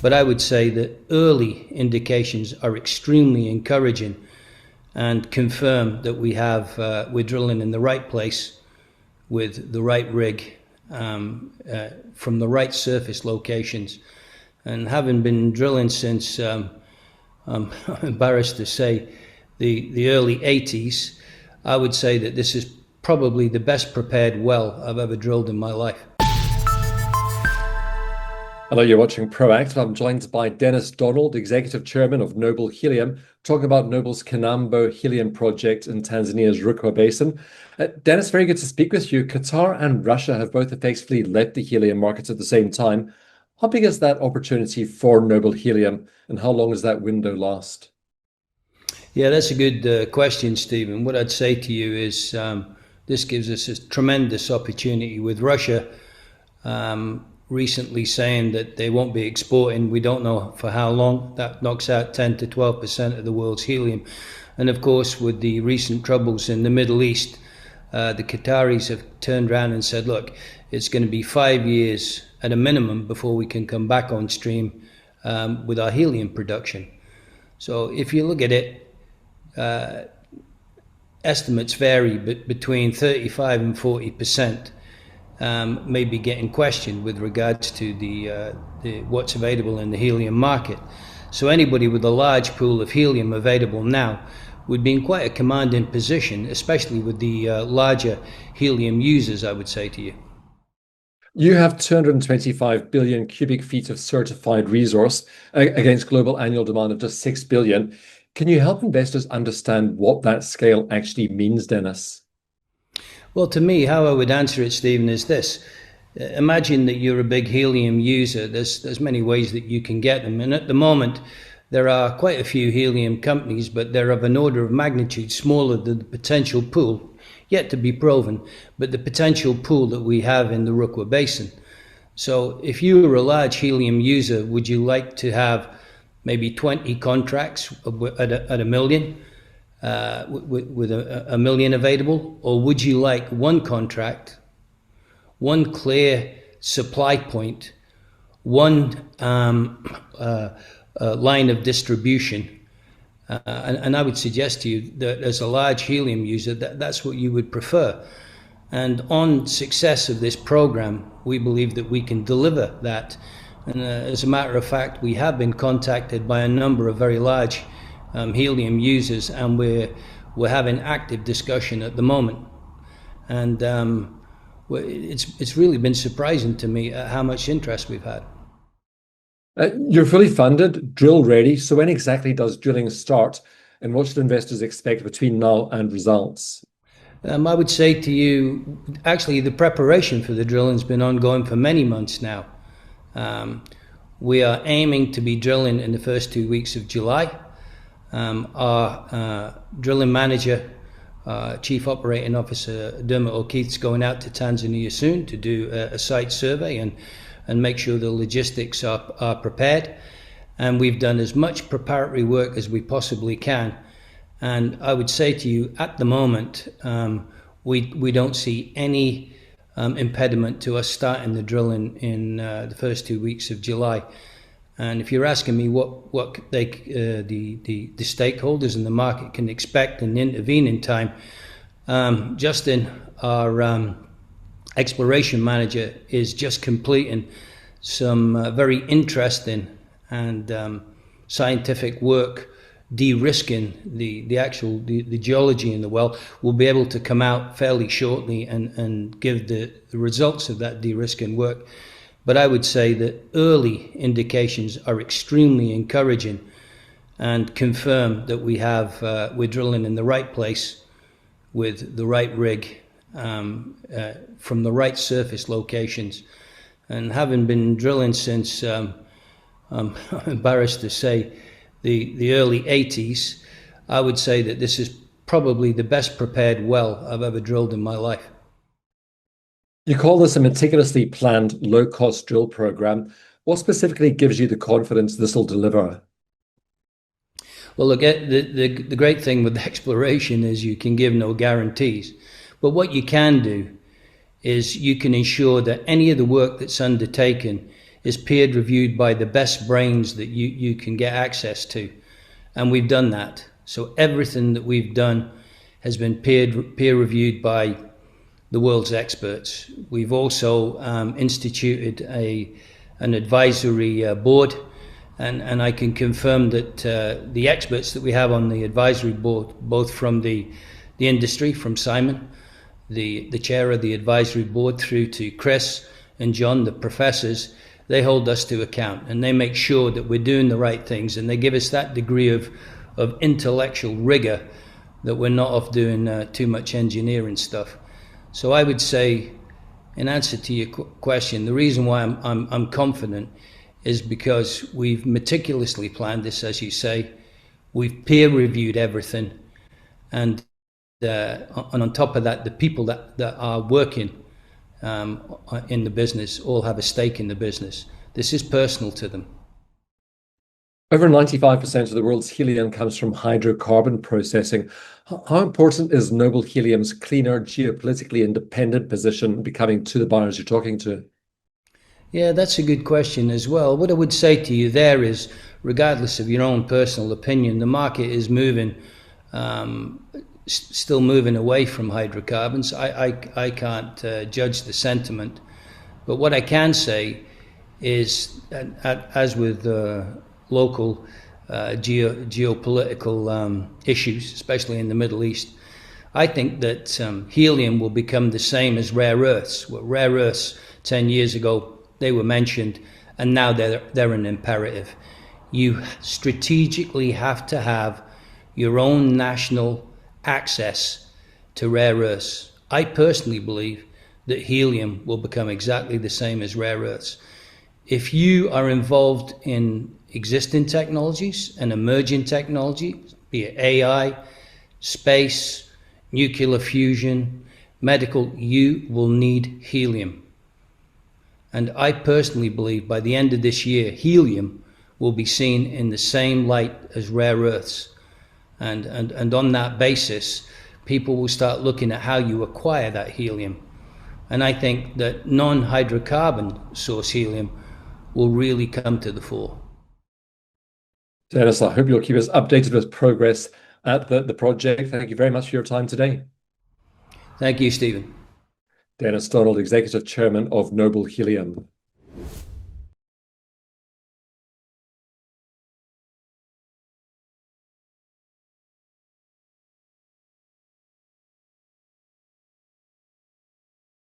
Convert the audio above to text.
But I would say that early indications are extremely encouraging and confirm that we're drilling in the right place with the right rig from the right surface locations. And having been drilling since, I'm embarrassed to say, the early 80s, I would say that this is probably the best prepared well I've ever drilled in my life. Hello, you're watching Proactive. I'm joined by Dennis Donald, Executive Chairman of Noble Helium, talking about Noble's Kinambo Helium project in Tanzania's Rukwa Basin. Dennis, very good to speak with you. Qatar and Russia have both effectively left the helium markets at the same time. How big is that opportunity for Noble Helium, and how long does that window last? Yeah, that's a good question, Stephen. What I'd say to you is this gives us a tremendous opportunity with Russia recently saying that they won't be exporting. We don't know for how long. That knocks out 10 to 12% of the world's helium. And of course, with the recent troubles in the Middle East, the Qataris have turned around and said, look, it's going to be 5 years at a minimum before we can come back on stream with our helium production. So if you look at it, estimates vary, but between 35 and 40% may be getting questioned with regards to what's available in the helium market. So anybody with a large pool of helium available now would be in quite a commanding position, especially with the larger helium users, I would say to you. You have 225 billion cubic feet of certified resource against global annual demand of just 6 billion. Can you help investors understand what that scale actually means, Dennis? Well, to me, how I would answer it, Stephen, is this. Imagine that you're a big helium user. There's many ways that you can get them. And at the moment, there are quite a few helium companies, but they're of an order of magnitude smaller than the potential pool, yet to be proven, but the potential pool that we have in the Rukwa Basin. So if you were a large helium user, would you like to have maybe 20 contracts at a million? With a million available, or would you like one contract, one clear supply point, one line of distribution? And I would suggest to you that as a large helium user, that's what you would prefer. And on success of this program, we believe that we can deliver that. And as a matter of fact, we have been contacted by a number of very large helium users, and we're having active discussion at the moment. And it's really been surprising to me how much interest we've had. You're fully funded, drill ready. So when exactly does drilling start, and what should investors expect between now and results? I would say to you, actually, the preparation for the drilling has been ongoing for many months now. We are aiming to be drilling in the first 2 weeks of July. Our drilling manager, Chief Operating Officer Dermot O'Keefe's going out to Tanzania soon to do a site survey and make sure the logistics are prepared. And we've done as much preparatory work as we possibly can. And I would say to you, at the moment, we don't see any impediment to us starting the drilling in the first 2 weeks of July. And if you're asking me what the stakeholders in the market can expect and intervene in time, Justin, our exploration manager, is just completing some very interesting and scientific work de-risking the geology in the well. We'll be able to come out fairly shortly and give the results of that de-risking work. But I would say that early indications are extremely encouraging and confirm that we're drilling in the right place with the right rig from the right surface locations. And having been drilling since, I'm embarrassed to say, the early 80s, I would say that this is probably the best prepared well I've ever drilled in my life. You call this a meticulously planned, low-cost drill program. What specifically gives you the confidence this will deliver? Well, look, the great thing with exploration is you can give no guarantees. But what you can do is you can ensure that any of the work that's undertaken is peer reviewed by the best brains that you can get access to. And we've done that. So everything that we've done has been peer reviewed by the world's experts. We've also instituted an advisory board, and I can confirm that the experts that we have on the advisory board, both from the industry, from Simon, the chair of the advisory board, through to Chris and John, the professors, they hold us to account, and they make sure that we're doing the right things, and they give us that degree of intellectual rigor that we're not off doing too much engineering stuff. So I would say, in answer to your question, the reason why I'm confident is because we've meticulously planned this, as you say. We've peer reviewed everything, and on top of that, the people that are working in the business all have a stake in the business. This is personal to them. Over 95% of the world's helium comes from hydrocarbon processing. How important is Noble Helium's cleaner, geopolitically independent position becoming to the buyers you're talking to? Yeah, that's a good question as well. What I would say to you there is, regardless of your own personal opinion, the market is moving, still moving away from hydrocarbons. I can't judge the sentiment, but what I can say is, as with local geopolitical issues, especially in the Middle East, I think that helium will become the same as rare earths. Well, rare earths 10 years ago, they were mentioned, and now they're an imperative. You strategically have to have your own national access to rare earths. I personally believe that helium will become exactly the same as rare earths. If you are involved in existing technologies and emerging technologies, be it AI, space, nuclear fusion, medical, you will need helium. And I personally believe by the end of this year, helium will be seen in the same light as rare earths. And on that basis, people will start looking at how you acquire that helium. And I think that non-hydrocarbon source helium will really come to the fore. Dennis, I hope you'll keep us updated with progress at the project. Thank you very much for your time today. Thank you, Stephen. Dennis Donald, Executive Chairman of Noble Helium.